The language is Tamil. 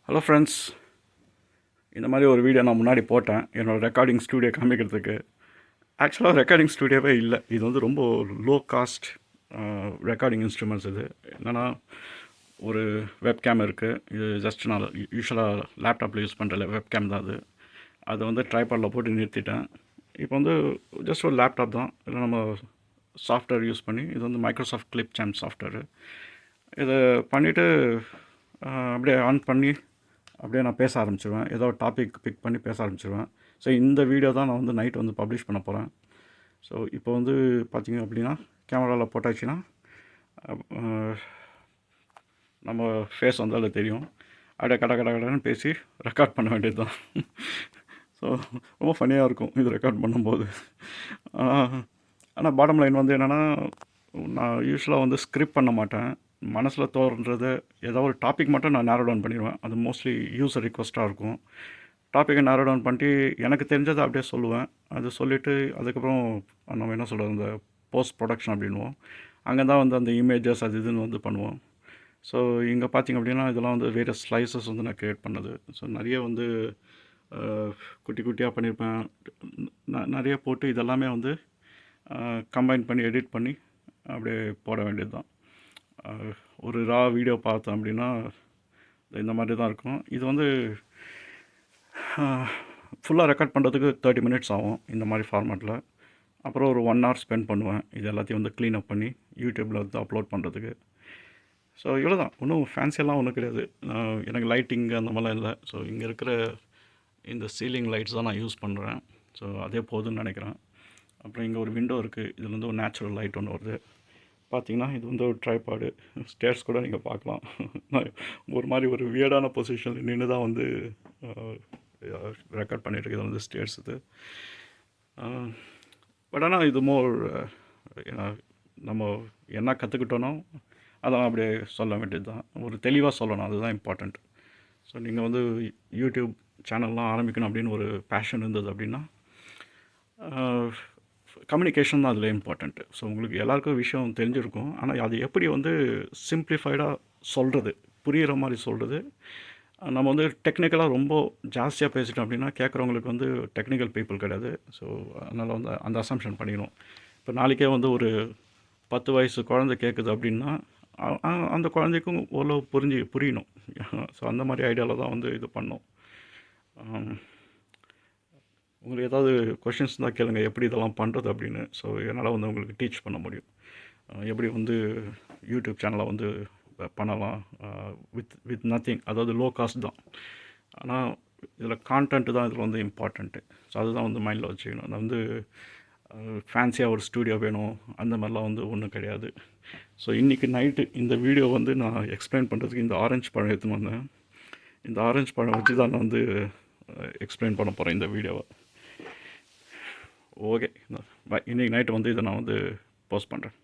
ஹலோ ஃப்ரெண்ட்ஸ், இந்த மாதிரி ஒரு வீடியோ நான் முன்னாடி போட்டேன் என்னோடய ரெக்கார்டிங் ஸ்டூடியோ காமிக்கிறதுக்கு. ஆக்சுவலாக ரெக்கார்டிங் ஸ்டூடியோவே இல்லை, இது வந்து ரொம்ப லோ காஸ்ட் ரெக்கார்டிங் இன்ஸ்ட்ருமெண்ட்ஸ். இது என்னென்னா, ஒரு வெப்கேம் இருக்குது. இது ஜஸ்ட் நான் யூஸ்வலாக லேப்டாப்பில் யூஸ் பண்ணுற வெப்கேம் தான். அதை வந்து ட்ரைபாடில் போட்டு நிறுத்திட்டேன். இப்போ வந்து ஜஸ்ட் ஒரு லேப்டாப் தான், இல்லை நம்ம சாஃப்ட்வேர் யூஸ் பண்ணி, இது வந்து மைக்ரோசாஃப்ட் கிளிப் சாம்ப் சாஃப்ட்வேரு. இதை பண்ணிவிட்டு அப்படியே ஆன் பண்ணி அப்படியே நான் பேச ஆரம்பிச்சிடுவேன். ஏதோ ஒரு டாபிக் பிக் பண்ணி பேச ஆரம்பிச்சிடுவேன். ஸோ இந்த வீடியோ தான் நான் வந்து நைட் வந்து பப்ளிஷ் பண்ண போகிறேன். ஸோ இப்போ வந்து பார்த்திங்க அப்படின்னா, கேமராவில் போட்டாச்சுன்னா நம்ம ஃபேஸ் வந்து அதில் தெரியும். அப்படியே கடன்னு பேசி ரெக்கார்ட் பண்ண வேண்டியது தான். ஸோ ரொம்ப ஃபன்னியாக இருக்கும் இது ரெக்கார்ட் பண்ணும்போது. ஆனால் பாட்டம் லைன் வந்து என்னென்னா, நான் யூஸ்வலாக வந்து ஸ்கிரிப்ட் பண்ண மாட்டேன். மனசில் தோன்றது ஏதோ ஒரு டாபிக் மட்டும் நான் நேரோ டவுன் பண்ணிடுவேன். அது மோஸ்ட்லி யூஸர் ரிக்வஸ்ட்டாக இருக்கும். டாப்பிக்கை நேரோ டவுன் பண்ணிட்டு எனக்கு தெரிஞ்சதை அப்படியே சொல்லுவேன். அது சொல்லிவிட்டு அதுக்கப்புறம் நம்ம என்ன சொல்கிறது, இந்த போஸ்ட் ப்ரொடக்ஷன் அப்படின்வோம். அங்கே தான் வந்து அந்த இமேஜஸ் அது இதுன்னு வந்து பண்ணுவோம். ஸோ இங்கே பார்த்திங்க அப்படின்னா, இதெல்லாம் வந்து வேறு ஸ்லைசஸ் வந்து நான் க்ரியேட் பண்ணது. ஸோ நிறைய வந்து குட்டி குட்டியாக பண்ணியிருப்பேன். நிறைய போட்டு இதெல்லாமே வந்து கம்பைன் பண்ணி எடிட் பண்ணி அப்படியே போட வேண்டியது தான். ஒரு ரா வீடியோ பார்த்தோம் அப்படின்னா இந்த மாதிரி தான் இருக்கும். இது வந்து ஃபுல்லாக ரெக்கார்ட் பண்ணுறதுக்கு 30 மினிட்ஸ் ஆகும் இந்த மாதிரி ஃபார்மேட்டில். அப்புறம் ஒரு 1 hour ஸ்பெண்ட் பண்ணுவேன் இது எல்லாத்தையும் வந்து க்ளீன் அப் பண்ணி யூடியூப்பில் வந்து அப்லோட் பண்ணுறதுக்கு. ஸோ இவ்வளோ தான், ஒன்றும் ஃபேன்சியெல்லாம் ஒன்றும் கிடையாது. எனக்கு லைட்டிங் அந்த மாதிரிலாம் இல்லை. ஸோ இங்கே இருக்கிற இந்த சீலிங் லைட்ஸ் தான் நான் யூஸ் பண்ணுறேன். ஸோ அதே போதும்னு நினைக்கிறேன். அப்புறம் இங்கே ஒரு விண்டோ இருக்குது, இதில் வந்து ஒரு நேச்சுரல் லைட் ஒன்று வருது. பார்த்திங்கன்னா இது வந்து ஒரு ட்ரைபாடு. ஸ்டேர்ஸ் கூட நீங்கள் பார்க்கலாம். ஒரு மாதிரி ஒரு வியர்டான பொசிஷனில் நின்று தான் வந்து ரெக்கார்ட் பண்ணிகிட்ருக்கு. இது வந்து ஸ்டேர்ஸ் இது. பட் ஆனால் இது மோர் நம்ம என்ன கற்றுக்கிட்டோனோ அதெல்லாம் அப்படியே சொல்ல வேண்டியது தான். ஒரு தெளிவாக சொல்லணும், அதுதான் இம்பார்ட்டண்ட். ஸோ நீங்கள் வந்து யூடியூப் சேனல்லாம் ஆரம்பிக்கணும் அப்படின்னு ஒரு பேஷன் இருந்தது அப்படின்னா, கம்யூனிகேஷன் தான் அதில் இம்பார்ட்டண்ட்டு. ஸோ உங்களுக்கு எல்லாருக்கும் விஷயம் தெரிஞ்சிருக்கும். ஆனால் அது எப்படி வந்து சிம்பிளிஃபைடாக சொல்கிறது, புரிகிற மாதிரி சொல்கிறது. நம்ம வந்து டெக்னிக்கலாக ரொம்ப ஜாஸ்தியாக பேசிட்டோம் அப்படின்னா கேட்குறவங்களுக்கு வந்து டெக்னிக்கல் பீப்புள் கிடையாது. ஸோ அதனால் வந்து அந்த அசம்ஷன் பண்ணிக்கணும். இப்போ நாளைக்கே வந்து ஒரு 10 வயசு குழந்தை கேட்குது அப்படின்னா அந்த குழந்தைக்கும் ஓரளவு புரியணும். ஸோ அந்த மாதிரி ஐடியாவில் தான் வந்து இது பண்ணோம். உங்களுக்கு ஏதாவது கொஷின்ஸ் தான் கேளுங்க, எப்படி இதெல்லாம் பண்ணுறது அப்படின்னு. ஸோ என்னால் வந்து உங்களுக்கு டீச் பண்ண முடியும், எப்படி வந்து யூடியூப் சேனலை வந்து பண்ணலாம் வித் நத்திங். அதாவது லோ காஸ்ட் தான், ஆனால் இதில் கான்டென்ட்டு தான் இதில் வந்து இம்பார்ட்டண்ட்டு. ஸோ அதுதான் வந்து மைண்டில் வச்சுக்கணும். நான் வந்து ஃபேன்சியாக ஒரு ஸ்டூடியோ வேணும் அந்த மாதிரிலாம் வந்து ஒன்றும் கிடையாது. ஸோ இன்றைக்கி நைட்டு இந்த வீடியோ வந்து நான் எக்ஸ்பிளைன் பண்ணுறதுக்கு இந்த ஆரஞ்சு பழம் எடுத்துன்னு வந்தேன். இந்த ஆரஞ்சு பழம் வச்சு தான் நான் வந்து எக்ஸ்பிளைன் பண்ண போகிறேன் இந்த வீடியோவை. ஓகே, இன்றைக்கி நைட்டு வந்து இதை நான் வந்து போஸ்ட் பண்ணுறேன்.